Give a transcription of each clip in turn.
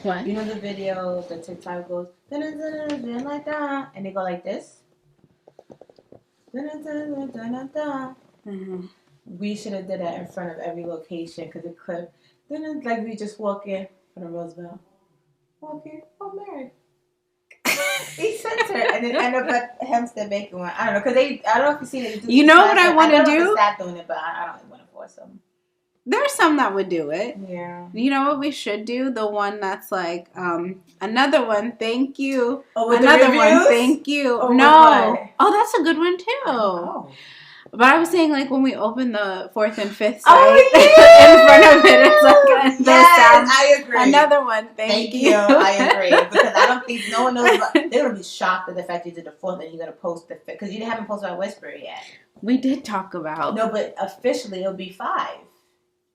What? You know the video, the TikTok goes, like that, and they go like this? Mm-hmm. We should have did that in front of every location because it could. Then like we just walk in from the Roosevelt. Walk in, oh married. Each center, and then end up at Hempstead Bacon one. I don't know because I don't know if you've seen it. You know what I want to do? Stop doing it, but I don't want to force them. There's some that would do it. Yeah. You know what we should do? The one that's like, another one, thank you. Oh, with another the one, thank you. Oh, no. Oh, that's a good one too. Oh. But I was saying, like, when we open the 4th and 5th site, yeah. in front of it, it's like I agree. Another one, thank you. I agree. Because I don't think no one knows about, they're going to be shocked at the fact you did the 4th and you're going to post the 5th. Because you haven't posted on Whisper yet. We did talk about. No, but officially it'll be 5.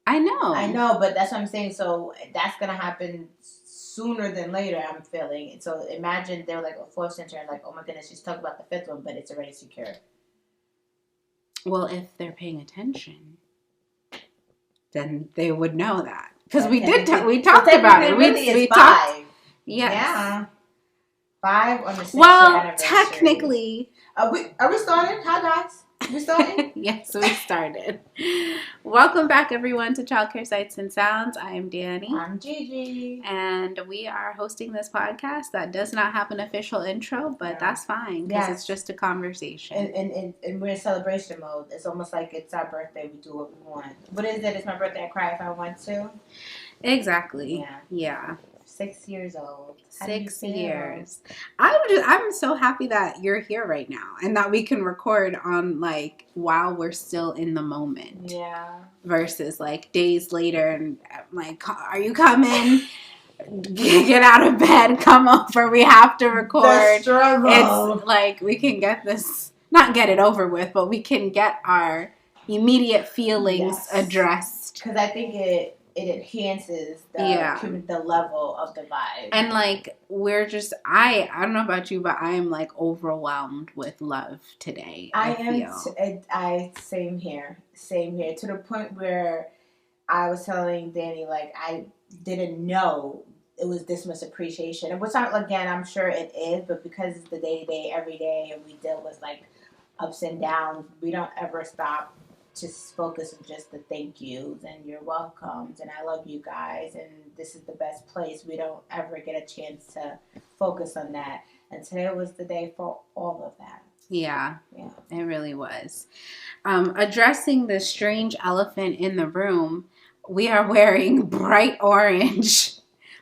I know, but that's what I'm saying. So that's going to happen sooner than later, I'm feeling. So imagine they're like a 4th center and like, oh my goodness, she's talking about the 5th one, but it's already secure. Well, if they're paying attention, then they would know that. Because we did we talked about it. We talked. Yes. Yeah. 5 on the 6th Well, technically. Are we started? Hi, guys. We started? Yes, we started. Welcome back, everyone, to Childcare Sights and Sounds. I am Dani. I'm Gigi. And we are hosting this podcast that does not have an official intro, but that's fine because it's just a conversation. And we're in celebration mode. It's almost like it's our birthday. We do what we want. What is it? It's my birthday. I cry if I want to. Exactly. Yeah. 6 years old. 6 years. I'm so happy that you're here right now and that we can record on like while we're still in the moment. Yeah. Versus like days later and like, are you coming? Get out of bed, come over. We have to record. The struggle. It's like we can get this, not get it over with, but we can get our immediate feelings addressed. Because I think it enhances the level of the vibe. And like we're just I don't know about you, but I am like overwhelmed with love today. I same here to the point where I was telling Dani like I didn't know it was this much appreciation. And which again I'm sure it is, but because it's the day-to-day every day and we deal with like ups and downs, we don't ever stop to focus on just the thank yous and you're welcomes and I love you guys and this is the best place. We don't ever get a chance to focus on that. And today was the day for all of that. Yeah, it really was. Addressing the strange elephant in the room, we are wearing bright orange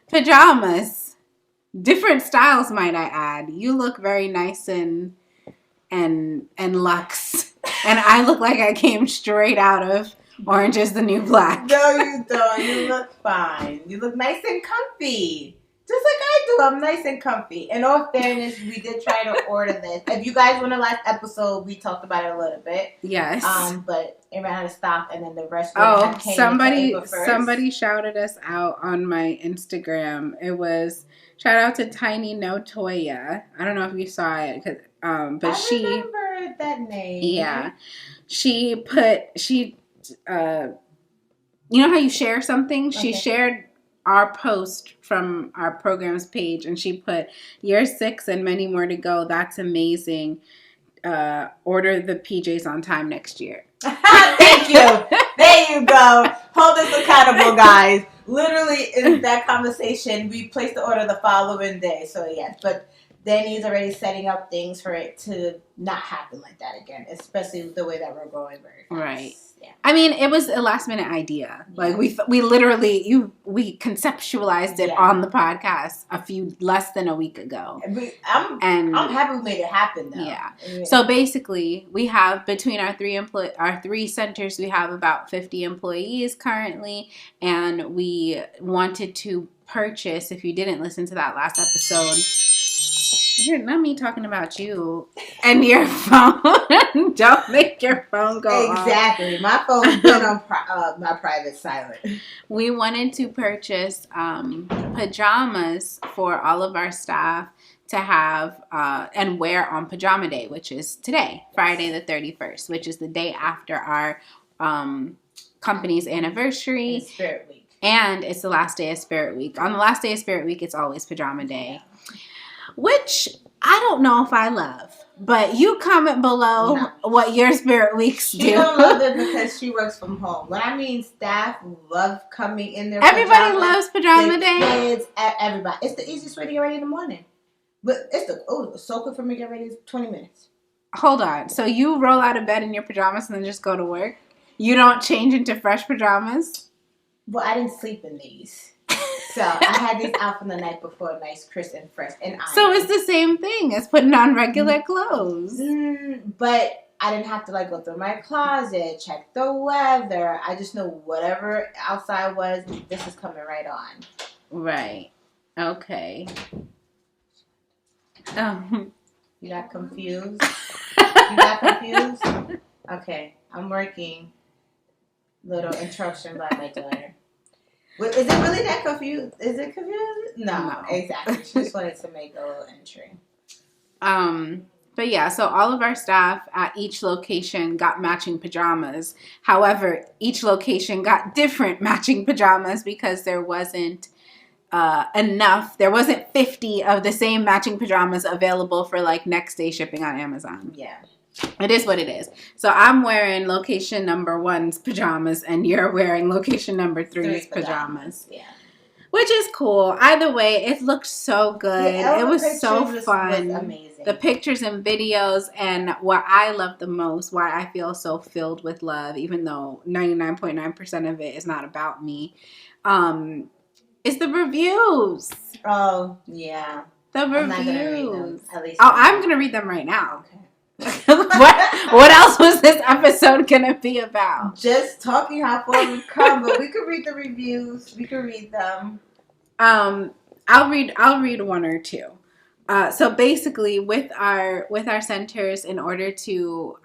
pajamas. Different styles, might I add. You look very nice and luxe. And I look like I came straight out of Orange is the New Black. No, you don't. You look fine. You look nice and comfy. Just like I do. I'm nice and comfy. In all fairness, we did try to order this. If you guys went to the last episode, we talked about it a little bit. Yes. But it ran out of stock, and then the rest came somebody shouted us out on my Instagram. It was shout out to Tiny No Toya. I don't know if you saw it, but I remember that name. Yeah, she you know how you share something? Okay. She shared our post from our program's page and she put, "Year 6 and many more to go. That's amazing. Order the PJs on time next year." Thank you. There you go. Hold us accountable, guys. Literally in that conversation, we placed the order the following day. So yes, but Dani's already setting up things for it to not happen like that again, especially the way that we're growing very fast. Right. Yeah. I mean, it was a last minute idea. Yeah. Like we literally we conceptualized it on the podcast less than a week ago. I'm happy we made it happen though. Yeah. So basically, we have between our three centers, we have about 50 employees currently, and we wanted to purchase. If you didn't listen to that last episode. Not me talking about you and your phone. Don't make your phone go off. Exactly. My phone's been on my private silent. We wanted to purchase pajamas for all of our staff to have and wear on Pajama Day, which is today, Friday the 31st, which is the day after our company's anniversary. Spirit Week. And it's the last day of Spirit Week. On the last day of Spirit Week, it's always pajama day, which I don't know if I love. But you comment below what your Spirit Weeks do. She don't love it because she works from home. When I mean staff love coming in their Everybody loves pajama day. Kids, everybody. It's the easiest way to get ready in the morning. But it's so quick for me to get ready. It's 20 minutes. Hold on. So you roll out of bed in your pajamas and then just go to work? You don't change into fresh pajamas? Well, I didn't sleep in these. So I had these out from the night before, nice, crisp, and fresh. And so it's the same thing as putting on regular clothes. But I didn't have to go through my closet, check the weather. I just know whatever outside was, this is coming right on. Right. Okay. You got confused? You got confused? Okay. I'm working. Little interruption by my daughter. Is it really that confused? Is it confused? No, exactly. She just wanted to make a little entry. But yeah, so all of our staff at each location got matching pajamas. However, each location got different matching pajamas because there wasn't enough. There wasn't 50 of the same matching pajamas available for next day shipping on Amazon. Yeah. It is what it is. So I'm wearing location number 1's pajamas and you're wearing location number 3's pajamas. Yeah. Which is cool. Either way, it looked so good. Yeah, it was so fun. Was amazing. The pictures and videos, and what I love the most, why I feel so filled with love, even though 99.9% of it is not about me, is the reviews. Oh, yeah. The reviews. I'm not gonna read them, at least I'm going to read them right now. Okay. what else was this episode gonna be about? Just talking how far we've come, but we could read the reviews. We could read them. I'll read one or two. So basically, with our centers, in order to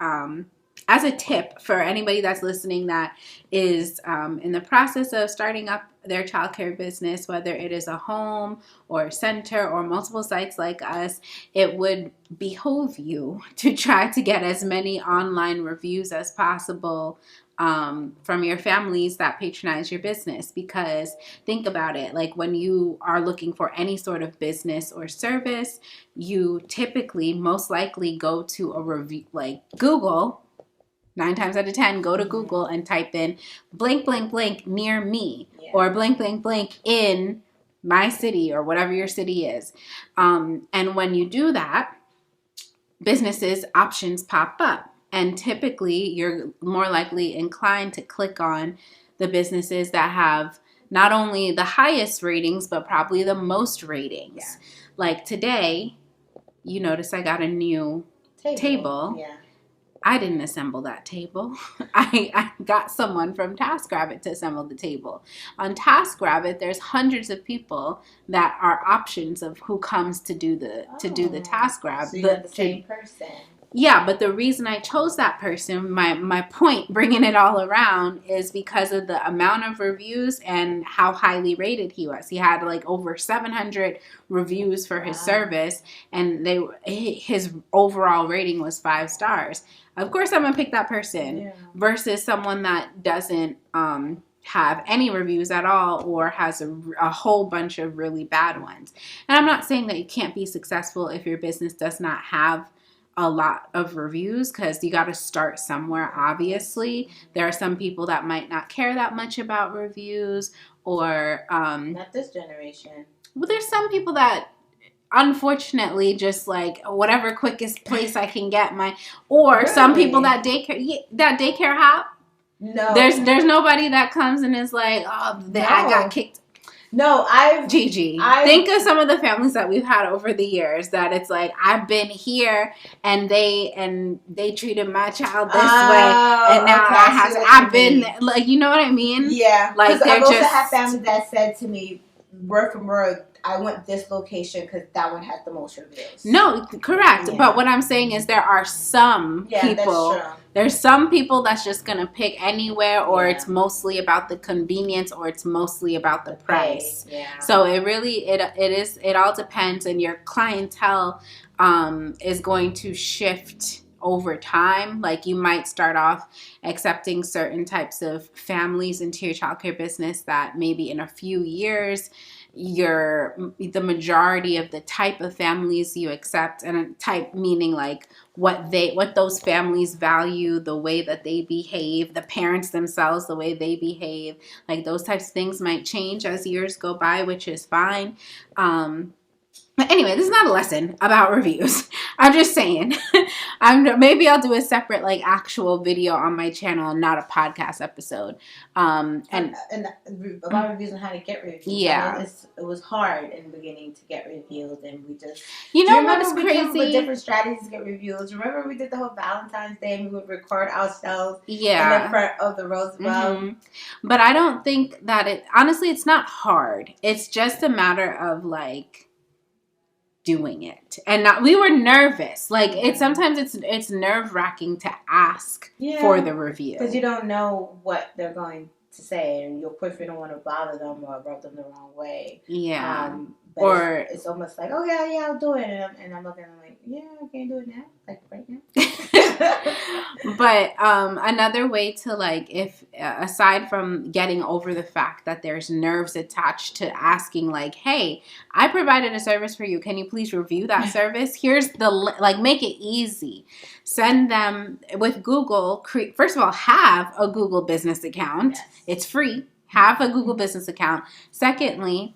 as a tip for anybody that's listening that is in the process of starting up their childcare business, whether it is a home or a center or multiple sites like us, it would behoove you to try to get as many online reviews as possible from your families that patronize your business. Because think about it, when you are looking for any sort of business or service, you typically most likely go to a review, Google. 9 times out of 10, go to Google and type in blank, blank, blank near me, or blank, blank, blank in my city, or whatever your city is. And when you do that, businesses options pop up. And typically, you're more likely inclined to click on the businesses that have not only the highest ratings, but probably the most ratings. Yeah. Like today, you notice I got a new table. Yeah. I didn't assemble that table. I got someone from TaskRabbit to assemble the table. On TaskRabbit, there's hundreds of people that are options of who comes to do the TaskRabbit. So you're the same person. Yeah, but the reason I chose that person, my point, bringing it all around, is because of the amount of reviews and how highly rated he was. He had over 700 reviews for his service, and his overall rating was 5 stars. Of course, I'm going to pick that person versus someone that doesn't have any reviews at all, or has a whole bunch of really bad ones. And I'm not saying that you can't be successful if your business does not have a lot of reviews, because you got to start somewhere. Obviously, there are some people that might not care that much about reviews, or not this generation. Well, there's some people that unfortunately just whatever quickest place I can get some people that daycare hop. No, there's nobody that comes and is I got kicked. No, Gigi, think of some of the families that we've had over the years that it's I've been here and they treated my child this way, and now I've been you know what I mean? Yeah, I've also had families that said to me, word for word, I went this location because that one has the most reviews. No, correct. Yeah. But what I'm saying is there are some people. That's true. There's some people that's just gonna pick anywhere, or it's mostly about the convenience, or it's mostly about the price. Yeah. So it all depends, and your clientele is going to shift over time. Like you might start off accepting certain types of families into your childcare business that maybe in a few years the majority of the type of families you accept, and a type meaning like what those families value, the way that they behave, the parents themselves, the way they behave, like those types of things might change as years go by, which is fine. But anyway, this is not a lesson about reviews. I'm just saying. Maybe I'll do a separate like actual video on my channel, not a podcast episode. And about reviews and how to get reviews. Yeah, I mean, it was hard in the beginning to get reviews, and we just what is crazy? Came up with different strategies to get reviews. Remember we did the whole Valentine's Day, and we would record ourselves in the front of the Roosevelt. But I don't think that honestly, it's not hard. It's just a matter of like doing it, and we were nervous. Like sometimes it's nerve-wracking to ask for the review because you don't know what they're going to say, and of course you don't want to bother them or rub them the wrong way. Or it's almost like, oh yeah, I'll do it, and I'm looking, I'm like, yeah, I can't do it now, like right now. But another way to like, if aside from getting over the fact that there's nerves attached to asking like, hey, I provided a service for you, can you please review that service? Here's the like, make it easy. Send them with Google. First of all, have a Google business account. Yes. It's free. Have a Google business account. Secondly,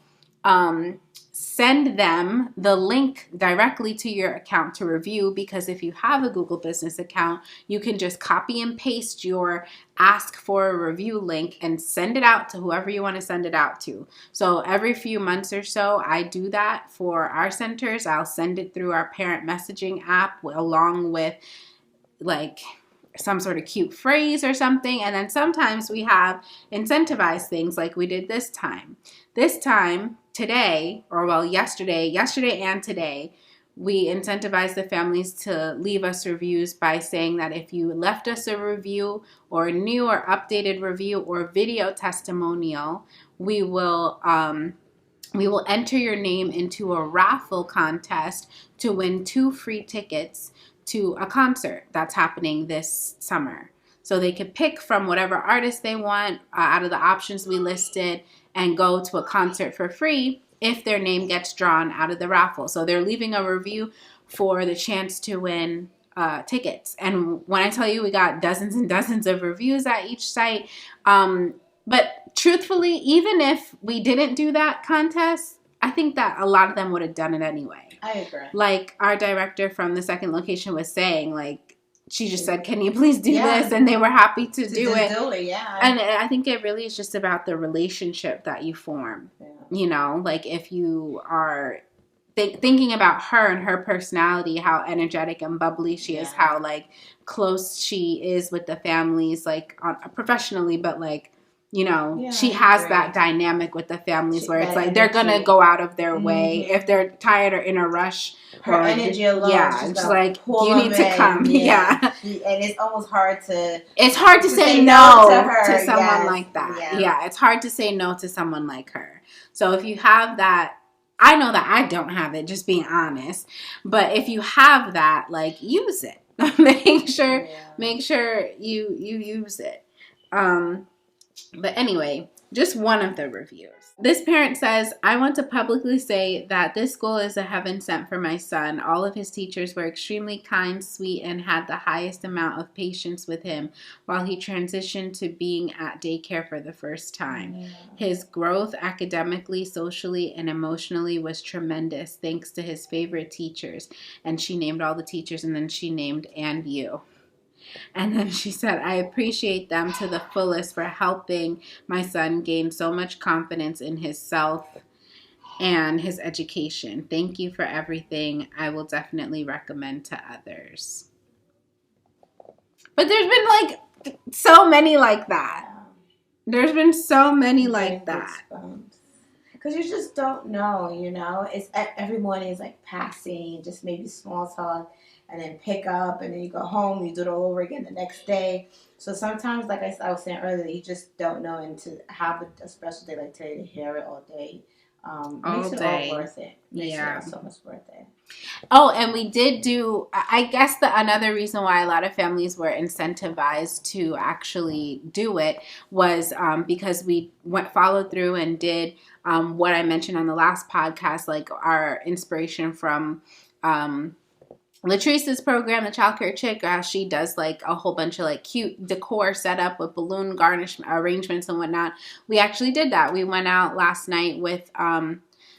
send them the link directly to your account to review, because if you have a Google business account, you can just copy and paste your ask for a review link and send it out to whoever you want to send it out to. So every few months or so, I do that for our centers. I'll send it through our parent messaging app along with like some sort of cute phrase or something. And then sometimes we have incentivized things like we did this time. Today, or well, yesterday and today, we incentivized the families to leave us reviews by saying that if you left us a review or a new or updated review or video testimonial, we will enter your name into a raffle contest to win 2 free tickets to a concert that's happening this summer. So they could pick from whatever artist they want out of the options we listed and go to a concert for free if their name gets drawn out of the raffle. So they're leaving a review for the chance to win tickets. And when I tell you we got dozens and dozens of reviews at each site, but truthfully, even if we didn't do that contest, I think that a lot of them would have done it anyway. I agree. Like our director from the second location was saying, like, she just said, can you please do this? And they were happy to do it. And I think it really is just about the relationship that you form. Yeah. You know, like if you are thinking about her and her personality, how energetic and bubbly she is, how like close she is with the families, like professionally, but like, you know, she has that dynamic with the families where it's like they're going to go out of their way. If they're tired or in a rush. Her energy alone. Yeah, it's like, you need to come. Yeah. And it's almost hard to... It's hard to say no to someone like that. Yeah, it's hard to say no to someone like her. So if you have that, I know that I don't have it, just being honest. But if you have that, like, use it. Make sure you use it. But anyway, just one of the reviews. This parent says, I want to publicly say that this school is a heaven sent for my son. All of his teachers were extremely kind, sweet, and had the highest amount of patience with him while he transitioned to being at daycare for the first time. Yeah. His growth academically, socially, and emotionally was tremendous thanks to his favorite teachers. And she named all the teachers, and then she named "and you." And then she said, I appreciate them to the fullest for helping my son gain so much confidence in himself and his education. Thank you for everything. I will definitely recommend to others. But there's been like so many like that. There's been so many like that. Because you just don't know, you know. It's every morning is like passing, just maybe small talk. And then pick up, and then you go home, you do it all over again the next day. So sometimes, like I was saying earlier, you just don't know, and to have a special day like today, to hear it all day All Makes it all day. worth it. Makes Yeah. it all so much worth it. Oh, and we did do, I guess another reason why a lot of families were incentivized to actually do it was because we followed through and did what I mentioned on the last podcast, like our inspiration from Latrice's program, the childcare chick. She does like a whole bunch of like cute decor setup with balloon garnish arrangements and whatnot. We actually did that. We went out last night with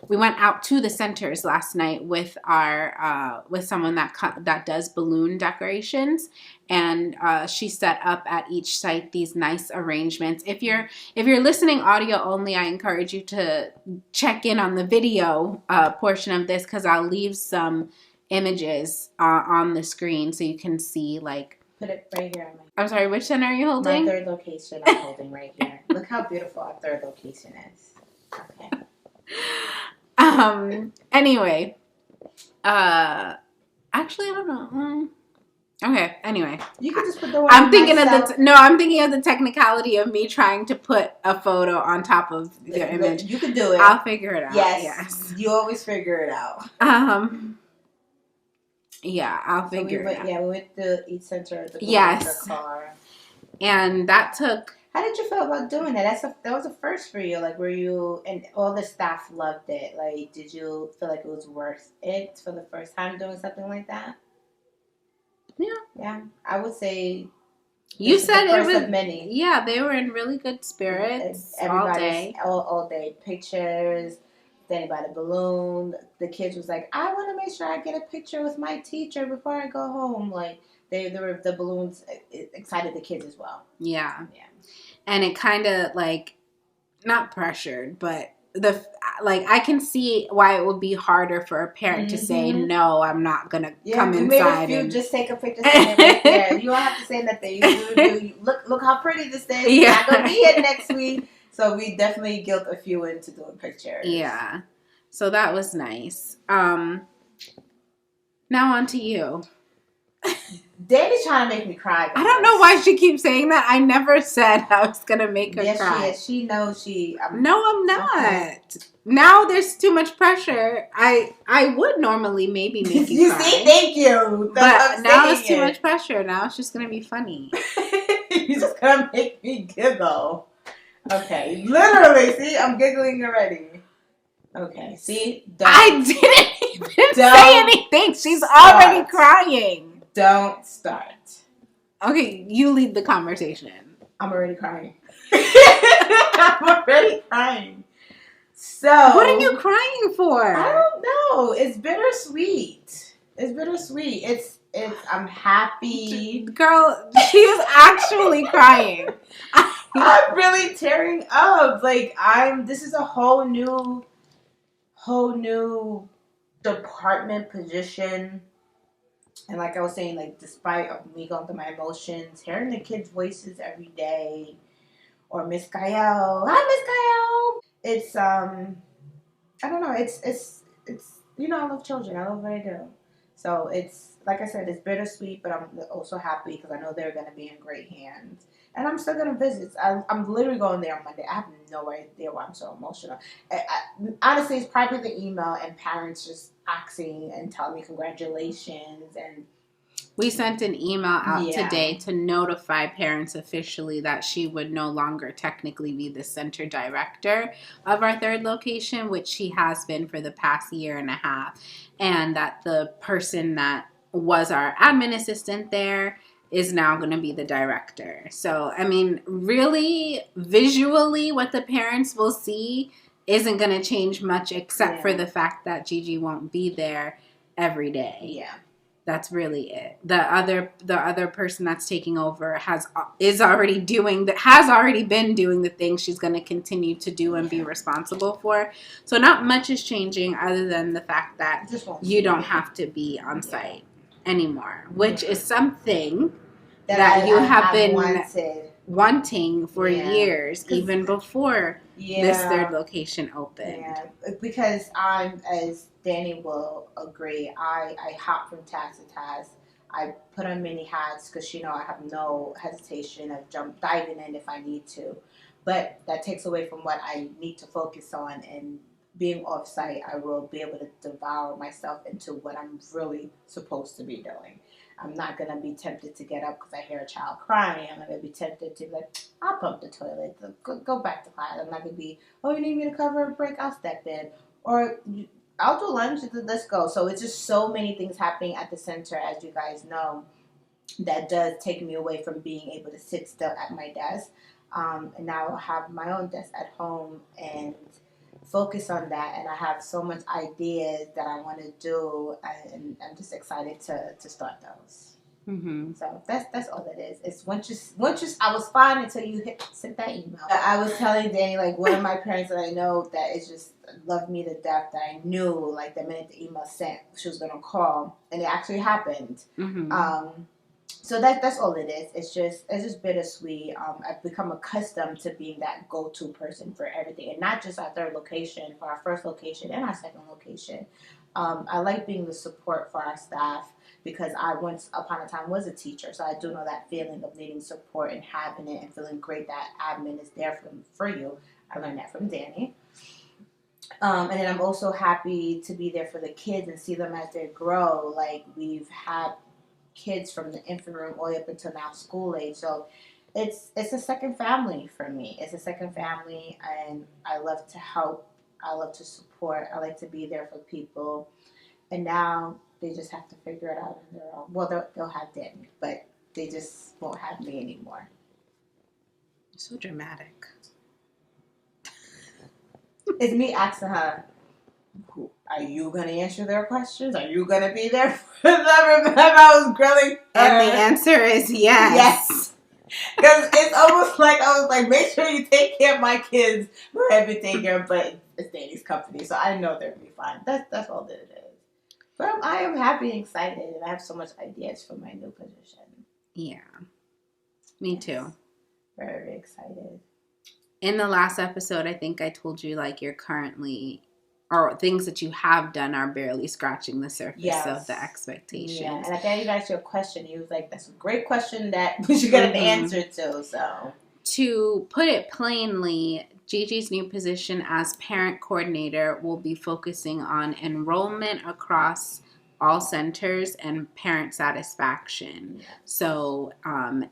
we went out to the centers last night with our with someone that does balloon decorations, and she set up at each site these nice arrangements. If you're listening audio only, I encourage you to check in on the video portion of this, because I'll leave some images on the screen so you can see, like, put it right here. I'm sorry, which center are you holding? My third location I'm holding right here. Look how beautiful our third location is. Okay. Anyway, actually, I don't know. Okay. Anyway, you can just put the one. I'm thinking of the technicality of me trying to put a photo on top of the image. You can do it. I'll figure it out. Yes. You always figure it out. Yeah, I'll figure it out. Yeah, we went to each center. Yes. Car. And that took. How did you feel about doing that? That was a first for you. Like, were you, and all the staff loved it. Like, did you feel like it was worth it for the first time doing something like that? Yeah. Yeah, I would say. You said it was of many. Yeah, they were in really good spirits all day. All day. Pictures, standing by the balloon. The kids was like, I want to make sure I get a picture with my teacher before I go home. Like, the balloons excited the kids as well. Yeah. And it kind of, like, not pressured, but I can see why it would be harder for a parent to say, no, I'm not going to come inside. You just take a picture right there. You don't have to say nothing. You look how pretty this is. Yeah. I'm not going to be here next week. So we definitely guilt a few into doing pictures. Yeah. So that was nice. Now on to you. Dani's trying to make me cry. I don't know why she keeps saying that. I never said I was going to make her cry. Yes, she knows she... No, I'm not. Okay. Now there's too much pressure. I would normally maybe make you cry. See? Thank you. But now it's too much pressure. Now it's just going to be funny. You're just going to make me giggle. Okay. Literally. See? I'm giggling already. Okay. See? I didn't even say anything. She's already crying. Don't start. Okay, you lead the conversation. I'm already crying. I'm already crying. So what are you crying for? I don't know. It's bittersweet. It's I'm happy. Girl, she is actually crying. I'm really tearing up. Like this is a whole new department position. And like I was saying, like, despite me going through my emotions, hearing the kids' voices every day, or Miss Gael, hi Miss Gael. It's I don't know. It's I love children. I love what I do. So it's like I said, it's bittersweet, but I'm also happy because I know they're going to be in great hands. And I'm still going to visit. I'm literally going there on Monday. I have no idea why I'm so emotional. Honestly, it's probably the email and parents just asking and telling me congratulations. And we sent an email out today to notify parents officially that she would no longer technically be the center director of our third location, which she has been for the past year and a half. And that the person that was our admin assistant there is now going to be the director. So, I mean, really, visually, what the parents will see isn't going to change much except for the fact that Gigi won't be there every day. Yeah. That's really it. The other person that's taking over has already been doing the things she's going to continue to do and be responsible for. So not much is changing other than the fact that you don't have to be on site anymore, which is something that you have been wanting for years, even before this third location opened. Yeah, because as Dani will agree, I hop from task to task. I put on many hats because I have no hesitation of diving in if I need to. But that takes away from what I need to focus on and being off site, I will be able to devour myself into what I'm really supposed to be doing. I'm not gonna be tempted to get up because I hear a child crying. I'm not gonna be tempted to be like, I'll pump the toilet, go back to class. I'm not gonna be, oh, you need me to cover a break? I'll step in, or I'll do lunch. Let's go. So it's just so many things happening at the center, as you guys know, that does take me away from being able to sit still at my desk. And now I have my own desk at home and focus on that. And I have so much ideas that I want to do, and I'm just excited to start those. Mm-hmm. So that's all it is. It's once you I was fine until you sent that email. I was telling Danny, like, one of my parents that I know that is just loved me to death, that I knew like the minute the email sent she was gonna call, and it actually happened. Mm-hmm. So that's all it is. It's just bittersweet. I've become accustomed to being that go-to person for everything, and not just our third location, for our first location and our second location. I like being the support for our staff because I once upon a time was a teacher, so I do know that feeling of needing support and having it and feeling great that admin is there for you. I learned that from Danny. And then I'm also happy to be there for the kids and see them as they grow. Like, we've had kids from the infant room all the way up until now school age. So it's a second family for me. It's a second family, and I love to help. I love to support. I like to be there for people. And now they just have to figure it out on their own. Well, they'll have Danny, but they just won't have me anymore. So dramatic. It's me asking her, are you going to answer their questions? Are you going to be there for them? Remember, I was grilling her. And the answer is yes. Yes. Because it's almost like I was like, make sure you take care of my kids for everything here, but it's Danny's company, so I know they'll be fine. That's all that it is. But I am happy and excited, and I have so much ideas for my new position. Yeah. Me too. Very, very excited. In the last episode, I think I told you, like, you're currently, or things that you have done are barely scratching the surface of the expectations. Yeah, and I think you asked you a question. He was like, that's a great question that we should get an answer to. So, to put it plainly, Gigi's new position as parent coordinator will be focusing on enrollment across all centers and parent satisfaction. Yeah. So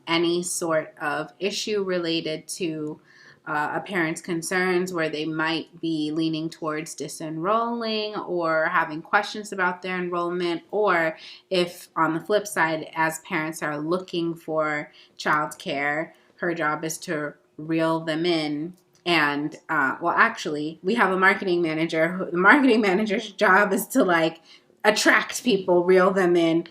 any sort of issue related to a parent's concerns where they might be leaning towards disenrolling or having questions about their enrollment, or if on the flip side, as parents are looking for childcare, her job is to reel them in. And actually, we have a marketing manager. The marketing manager's job is to, like, attract people, reel them in,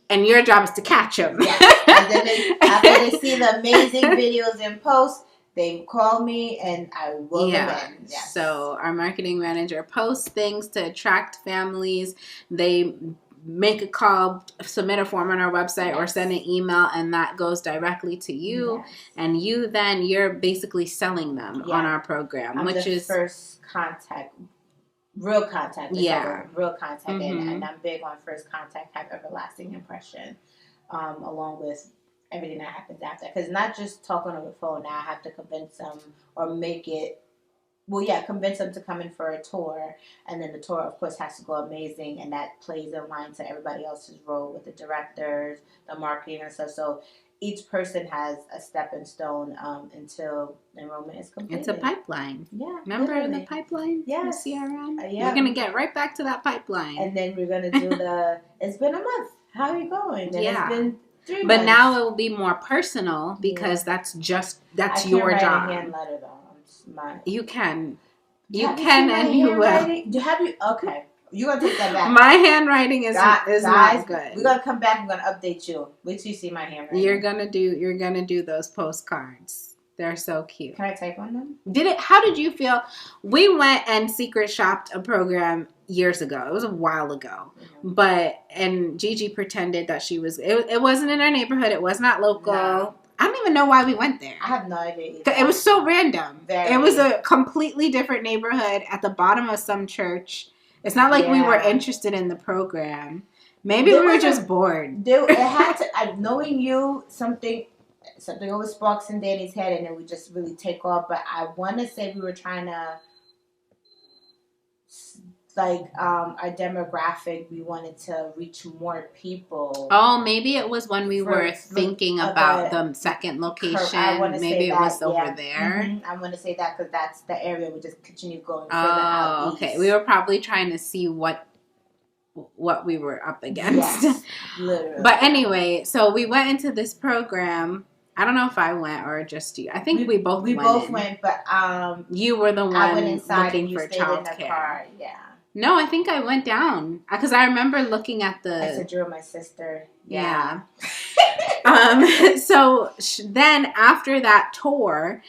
and your job is to catch them. Yes. And then after they see the amazing videos in post, they call me and I will them in. Yes. So our marketing manager posts things to attract families. They make a call, submit a form on our website, or send an email, and that goes directly to you. Yes. And you're basically selling them on our program, which is first contact. Real contact. Real contact. Mm-hmm. And I'm big on first contact, have everlasting impression, along with everything that happens after. Because not just talking on the phone, now I have to convince them or convince them to come in for a tour. And then the tour, of course, has to go amazing. And that plays in line to everybody else's role with the directors, the marketing and stuff. So each person has a stepping stone until enrollment is completed. It's a pipeline. Yeah. Remember the pipeline? Yes. The CRM? We're going to get right back to that pipeline. And then we're going to do it's been a month. How are you going? And it's been 3 months. But now it will be more personal because that's your job. I can't write a hand letter, though. You can. You can and you will. Okay. You're going to take that back. My handwriting is not good. We're going to come back and we're going to update you. Wait till you see my handwriting. You're going to do those postcards. They're so cute. Can I type on them? How did you feel? We went and secret shopped a program years ago. It was a while ago. Mm-hmm. And Gigi pretended that she was, it wasn't in our neighborhood. It was not local. No. I don't even know why we went there. I have no idea either. It was so random. It was a completely different neighborhood at the bottom of some church. It's not like we were interested in the program. Maybe we were just bored. It had to, knowing you, something always sparks in Danny's head and it would just really take off. But I want to say we were trying to like our demographic, we wanted to reach more people. Oh, maybe it was when we were thinking about the second location. Maybe it was over there. Mm-hmm. I want to say that because that's the area we just continue going further out east. Okay. We were probably trying to see what we were up against. Yes, literally. But anyway, so we went into this program. I don't know if I went or just you. I think we both went. We both went, but you were the one I went inside looking and you for stayed in the childcare. car. Yeah. No, I think I went down because I remember looking at the. I said you were my sister. Yeah. So then after that tour,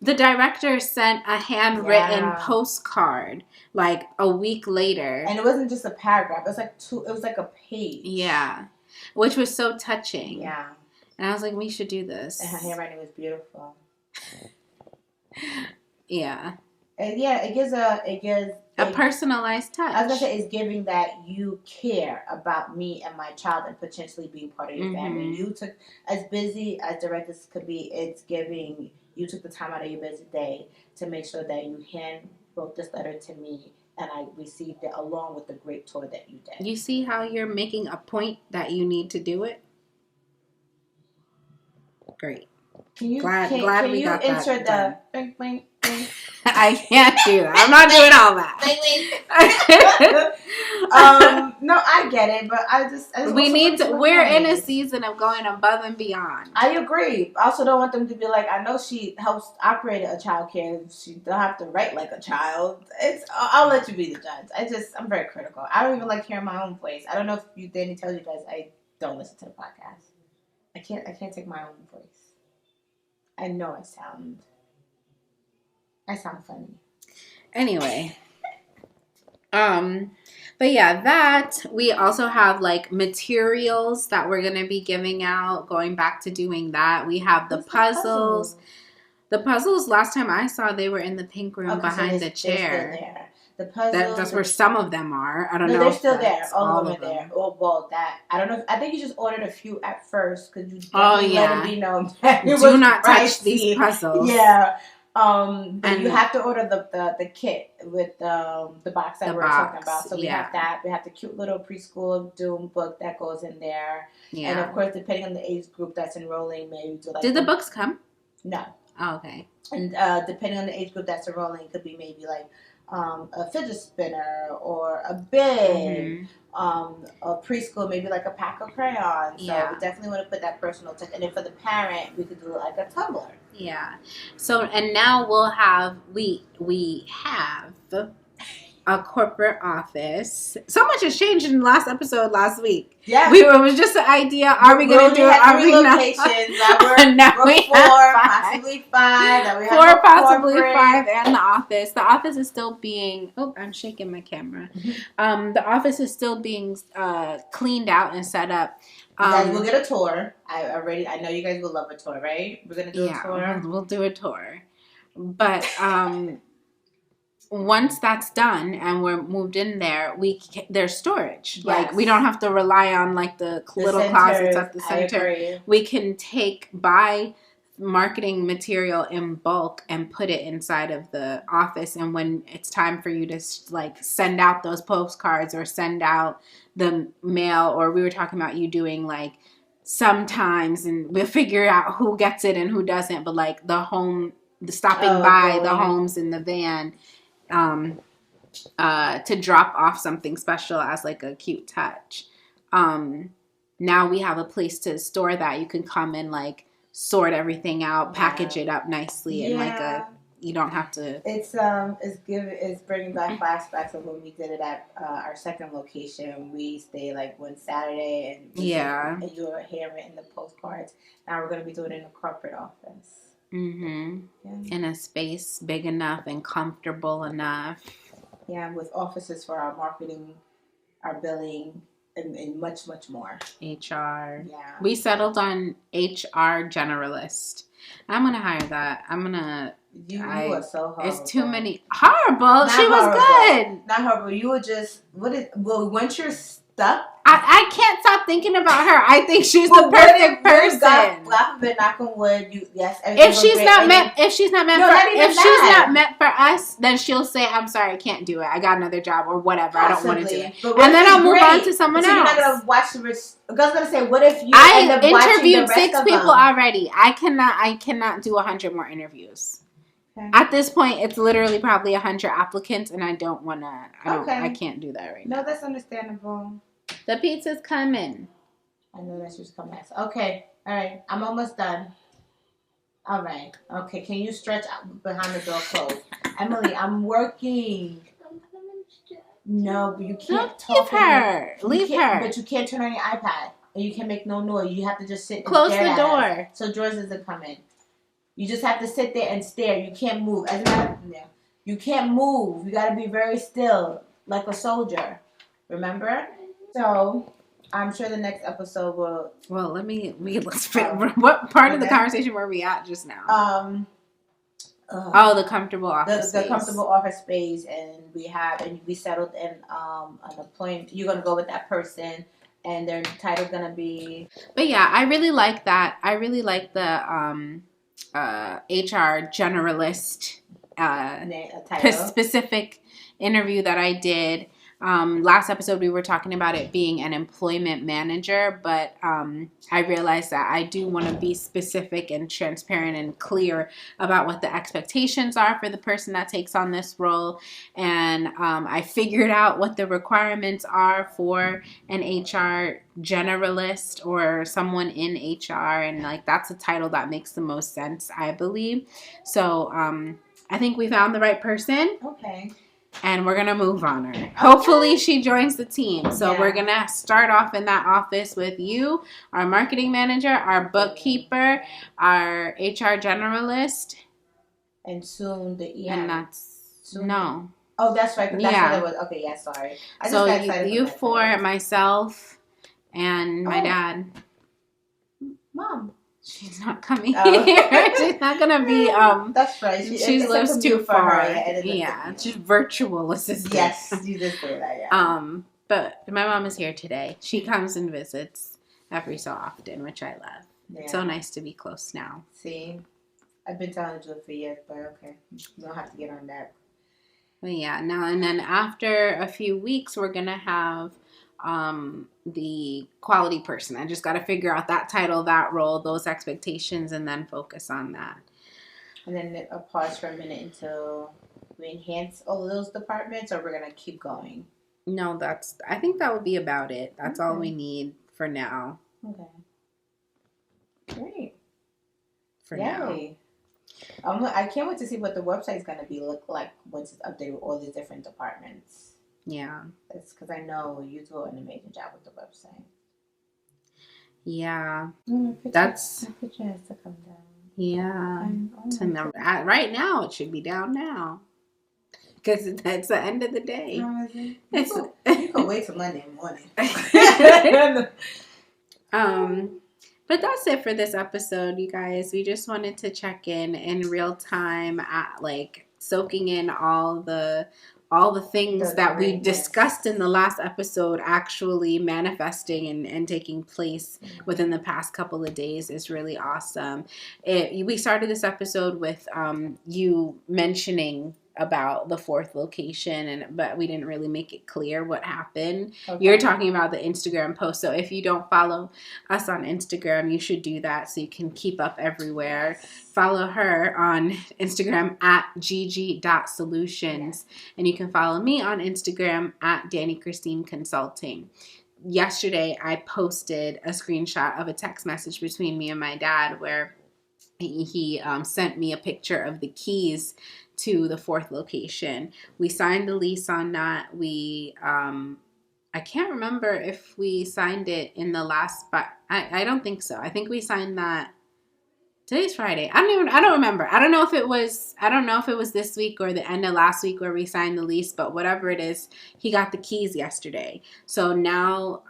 the director sent a handwritten postcard like a week later, and it wasn't just a paragraph. It was like It was like a page. Yeah, which was so touching. Yeah. And I was like, we should do this. And her handwriting was beautiful. Yeah. And yeah, it gives a personalized touch. I was gonna say it's giving that you care about me and my child and potentially being part of your family. You took, as busy as directors could be, it's giving you took the time out of your busy day to make sure that you hand wrote this letter to me and I received it along with the great tour that you did. You see how you're making a point that you need to do it? Great. Can you glad we got insert that the bing, bing, bing? I can't do that. I'm not doing all that. No, I get it, but I just we need to. We're in a season of going above and beyond. I agree. I also don't want them to be like, I know she helps operate a child care. She don't have to write like a child. I'll let you be the judge. I'm very critical. I don't even like hearing my own voice. I don't know if Danny tells you guys I don't listen to the podcast. I can't take my own voice. I know I sound funny. Anyway. But yeah, that we also have like materials that we're going to be giving out, going back to doing that. We have the puzzles. The puzzles, last time I saw, they were in the pink room behind the chair. They're still there. The puzzles. That's where some of them are. I don't know. No, they're still there. All of them are there. Oh, well, I don't know. I think you just ordered a few at first because you let it be known that it do not touch these puzzles. Yeah. But you have to order the kit with the box that we're talking about. So we have that. We have the cute little preschool Doom book that goes in there. Yeah. And of course, depending on the age group that's enrolling, maybe do like. Did the books come? No. Oh, okay. And depending on the age group that's enrolling, it could be maybe like a fidget spinner or a bib. A preschool, maybe like a pack of crayons. So we definitely want to put that personal touch. And then for the parent, we could do like a tumbler. Yeah. So, and now we have a corporate office. So much has changed in the last episode last week. Yeah. It was just an idea. Are we going to do it? Are we not? Now we're 4, possibly 5. 4, possibly 5, and the office. The office is still being, I'm shaking my camera. The office is still being cleaned out and set up. You guys will get a tour. I know you guys will love a tour, right? We're going to do a tour. We'll do a tour. But once that's done and we're moved in there, there's storage. Yes. Like we don't have to rely on like the little closets at the center. We can buy marketing material in bulk and put it inside of the office. And when it's time for you to like send out those postcards or send out the mail, or we were talking about you doing like sometimes, and we'll figure out who gets it and who doesn't. But like the stopping by the homes in the van. To drop off something special as like a cute touch. Now we have a place to store that. You can come and like sort everything out, package it up nicely, and you don't have to. It's bringing back flashbacks of when we did it at our second location. We stayed like one Saturday, and you were handwritten the postcards. Now we're going to be doing it in a corporate office. In a space big enough and comfortable enough. Yeah, with offices for our marketing, our billing, and much, much more. HR. Yeah. We settled on HR generalist. I'm going to hire that. You are so horrible. It's too many. Horrible? She was good. Not horrible. You were just, once you're stuck. I can't stop thinking about her. I think she's the perfect person. God forbid, knock on wood. If she's not meant for us, then she'll say, "I'm sorry, I can't do it. I got another job or whatever. I don't want to do it." And then I'll move on to someone else. You're not gonna watch the. I was gonna say, what if you? I interviewed 6 people already. I cannot do 100 more interviews. Okay. At this point, it's literally probably 100 applicants, and I don't want to. I can't do that right now. No, that's understandable. The pizza's coming. I know that's just coming. Okay, all right. I'm almost done. All right. Okay, can you stretch out behind the door closed? Emily, I'm working. No, but you can't talk. Leave her. But you can't turn on your iPad, and you can't make no noise. You have to just sit and close the door. So George doesn't come in. You just have to sit there and stare. You can't move. You can't move. You got to be very still, like a soldier. Remember? So, I'm sure the next episode will... Well, let's fit. What part of the conversation were we at just now? The comfortable office space. The comfortable office space, and we settled in an appointment. You're going to go with that person, and their title's going to be... But yeah, I really like that. I really like the... HR generalist specific interview that I did. Last episode we were talking about it being an employment manager, but I realized that I do want to be specific and transparent and clear about what the expectations are for the person that takes on this role. And I figured out what the requirements are for an HR generalist or someone in HR, and like that's a title that makes the most sense, I believe. So I think we found the right person. Okay. And we're going to move on her. Hopefully she joins the team. So we're going to start off in that office with you, our marketing manager, our bookkeeper, our HR generalist. And soon the EM. And that's... No. Oh, that's right. That's what it was. Okay, yeah, sorry. So you 4, myself, and my dad. Mom. She's not coming here. She's not gonna be. That's right. She lives too far. Yeah, she's virtual assistant. Yes, you did say that. Yeah. But my mom is here today. She comes and visits every so often, which I love. Yeah. It's so nice to be close now. See, I've been telling you for years, but okay, you don't have to get on that. But yeah, now and then after a few weeks, we're gonna have the quality person. I just got to figure out that title, that role, those expectations, and then focus on that. And then a pause for a minute until we enhance all of those departments, or we're going to keep going? No, I think that would be about it. That's all we need for now. Okay. Great. For now. I can't wait to see what the website's going to look like once it's updated with all these different departments. Yeah. It's because I know you do an amazing job with the website. Yeah. That's... My picture has to come down. Yeah. Right now, it should be down now. Because it's the end of the day. How is it? You can wait till Monday morning. But that's it for this episode, you guys. We just wanted to check in real time at soaking in all the things that we discussed in the last episode actually manifesting and taking place within the past couple of days is really awesome. We started this episode with you mentioning about the 4th location, but we didn't really make it clear what happened. Okay. You're talking about the Instagram post. So if you don't follow us on Instagram, you should do that so you can keep up everywhere. Follow her on Instagram at gigi.solutions. And you can follow me on Instagram at Dani Christine Consulting. Yesterday, I posted a screenshot of a text message between me and my dad where he sent me a picture of the keys to the 4th location. We signed the lease on that. We, I can't remember if we signed it in the last, but I don't think so. I think we signed that Today's Friday. I don't remember. I don't know if it was this week or the end of last week where we signed the lease, but whatever it is, he got the keys yesterday. So now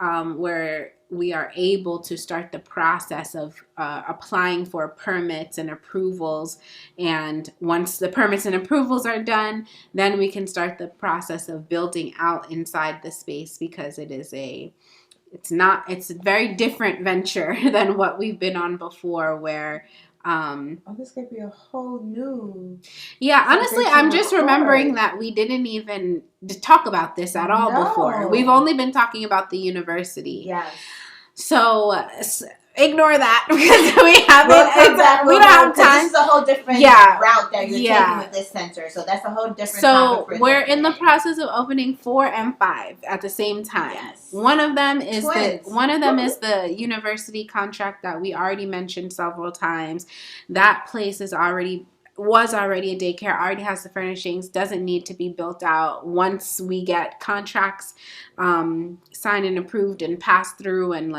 we are able to start the process of applying for permits and approvals. And once the permits and approvals are done, then we can start the process of building out inside the space, because it's a very different venture than what we've been on before, where this could be a whole new. Yeah, honestly, I'm just remembering that we didn't even talk about this at all before. We've only been talking about the university. Yes. So ignore that, because we don't have time. This is a whole different route that you're taking with this center. So that's a whole different topic. So we're in the process of opening 4 and 5 at the same time. Yes. One of them is the university contract that we already mentioned several times. That place was already a daycare, already has the furnishings, doesn't need to be built out. Once we get contracts signed and approved and passed through, and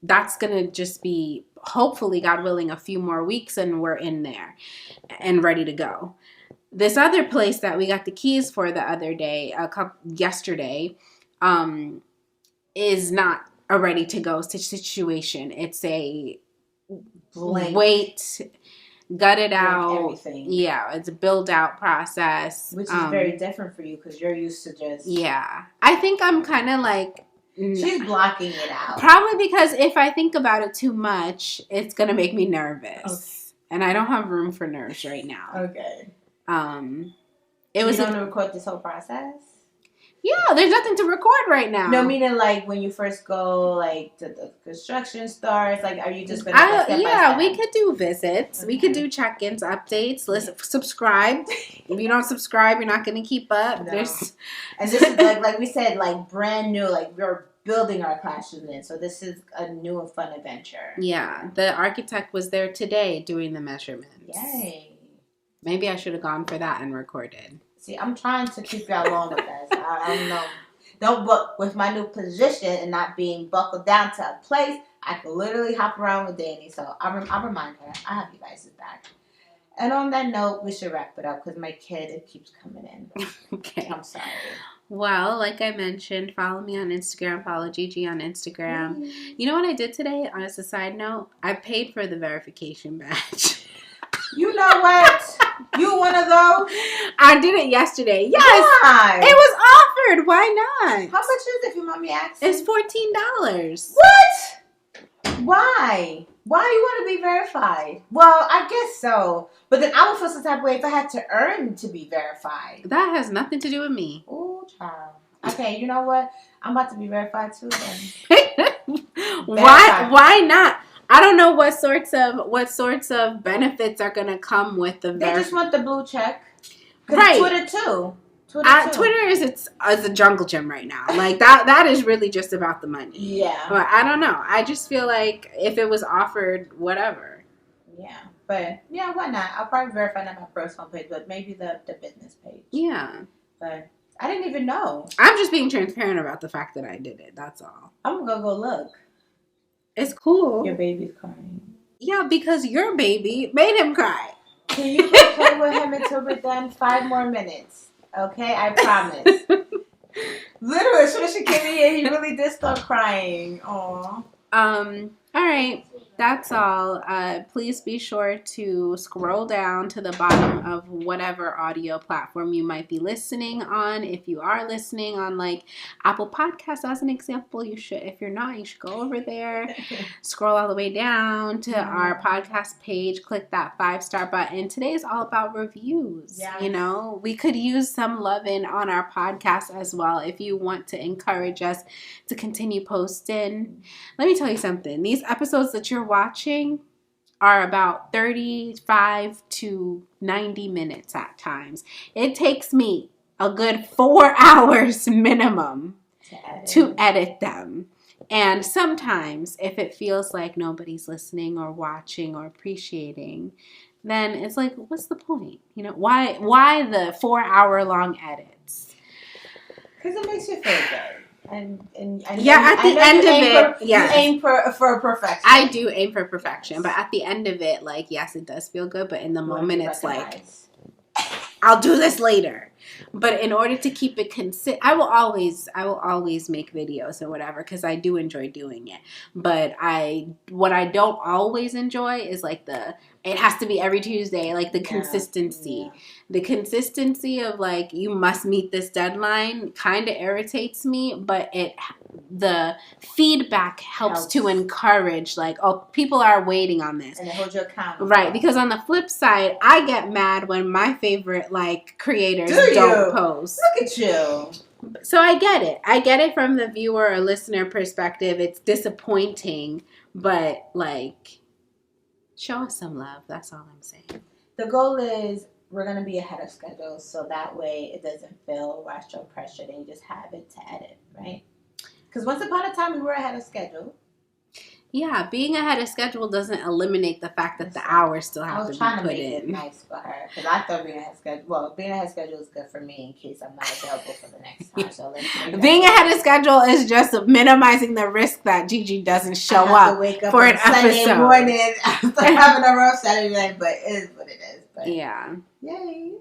that's going to just be, hopefully, God willing, a few more weeks, and we're in there and ready to go. This other place that we got the keys for the other day, yesterday, is not a ready to go situation. It's a wait, gut it out. Everything. Yeah, it's a build out process. Which is very different for you, because you're used to just. Yeah. I think I'm kind of she's blocking it out. Probably because if I think about it too much, it's going to make me nervous. Okay. And I don't have room for nerves right now. Okay. You want to record this whole process? Yeah, there's nothing to record right now. No, meaning when you first go to the construction starts, are you just going to step by step? We could do visits. Okay. We could do check-ins, updates. Listen, subscribe. If you don't subscribe, you're not going to keep up. No. And this is like we said, brand new. We're building our classroom in, so this is a new and fun adventure. Yeah, the architect was there today doing the measurements. Yay! Maybe I should have gone for that and recorded. See, I'm trying to keep y'all along with us. I don't know. But with my new position and not being buckled down to a place, I can literally hop around with Dani. So I'll remind her. I have you guys' back. And on that note, we should wrap it up, because my kid, it keeps coming in. Okay. I'm sorry. Well, like I mentioned, follow me on Instagram. Follow Gigi on Instagram. Mm-hmm. You know what I did today? As a side note, I paid for the verification badge. You know what? You one of those? I did it yesterday. Yes. Why? It was offered. Why not? How much is it, if you want me asking? It's $14. What? Why? Why do you want to be verified? Well, I guess so. But then I would feel some type of way if I had to earn to be verified. That has nothing to do with me. Oh, child. Okay, you know what? I'm about to be verified too then. Why not? I don't know what sorts of benefits are going to come with the They just want the blue check. Right. Twitter too. Twitter is a jungle gym right now. That is really just about the money. Yeah. But I don't know. I just feel like if it was offered, whatever. Yeah. But yeah, why not? I'll probably verify not my personal page, but maybe the business page. Yeah. But I didn't even know. I'm just being transparent about the fact that I did it. That's all. I'm gonna go look. It's cool. Your baby's crying. Yeah, because your baby made him cry. Can you go play with him until we're done? 5 more minutes. Okay? I promise. Literally, as soon as she came in here, he really did start crying. Aww. All right. That's all. Please be sure to scroll down to the bottom of whatever audio platform you might be listening on. If you are listening on Apple Podcasts as an example, you should. If you're not, you should go over there, scroll all the way down to our podcast page, click that 5-star button. Today is all about reviews. Yes. We could use some loving on our podcast as well if you want to encourage us to continue posting. Let me tell you something. These episodes that you're watching are about 35 to 90 minutes at times. It takes me a good 4 hours minimum to edit them. And sometimes if it feels like nobody's listening or watching or appreciating, then it's like, what's the point? Why the 4-hour long edits? Because it makes you feel good. And yeah, at the end of it, yes. You aim for perfection. I do aim for perfection, but at the end of it, like, yes, it does feel good, but in the moment, it's like, I'll do this later. But in order to keep it consistent, I will always make videos or whatever because I do enjoy doing it. But what I don't always enjoy is like it has to be every Tuesday, like the consistency. Yeah. The consistency of like, you must meet this deadline kind of irritates me, but the feedback helps to encourage, like, oh, people are waiting on this. And it holds you accountable. Right, because on the flip side, I get mad when my favorite, like, creators don't post. Look at you. So I get it. I get it from the viewer or listener perspective. It's disappointing, but, like, show us some love. That's all I'm saying. The goal is we're going to be ahead of schedule, so that way it doesn't feel rushed or pressured and you just have it to edit, right? Because once upon a time, we were ahead of schedule. Yeah, being ahead of schedule doesn't eliminate the fact that the hours still have to be put in. I was trying to make it nice for her because I thought being ahead of schedule. Well, being ahead of schedule is good for me in case I'm not available for the next time. So being ahead of schedule is just minimizing the risk that Gigi doesn't show up for an Sunday episode. Morning after having a rough Saturday night, but it is what it is. But yeah, yay!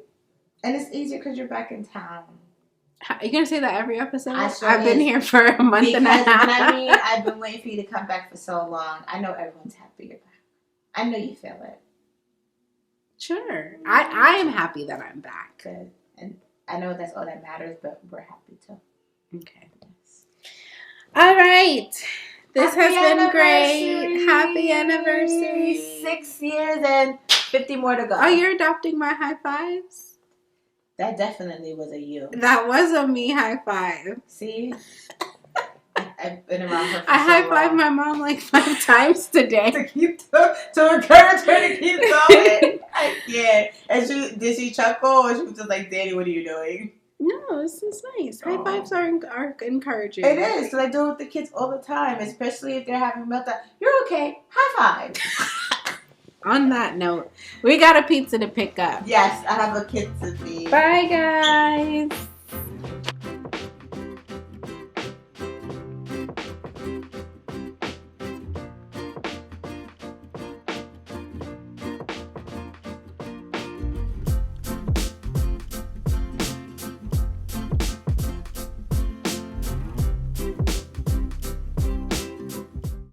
And it's easier because you're back in town. Are you gonna say that every episode? I've been here for a month and a half. I mean, I've been waiting for you to come back for so long. I know everyone's happy you're back. I know you feel it. Sure. I am happy that I'm back. Good. And I know that's all that matters, but we're happy too. Okay. Yes. All right. This has been great. Happy anniversary. 6 years and 50 more to go. Oh, you're adopting my high fives? That definitely was a you. That was a me high five. See? I've been around her for I high fived my mom like 5 times today. to encourage her to keep going. Yeah. And did she chuckle or she was just like, Danny, what are you doing? No, it's nice. High fives are encouraging. It is, because I do it with the kids all the time, especially if they're having a meltdown. You're okay. High five. On that note, we got a pizza to pick up. Yes, I have a kid to feed. Bye, guys.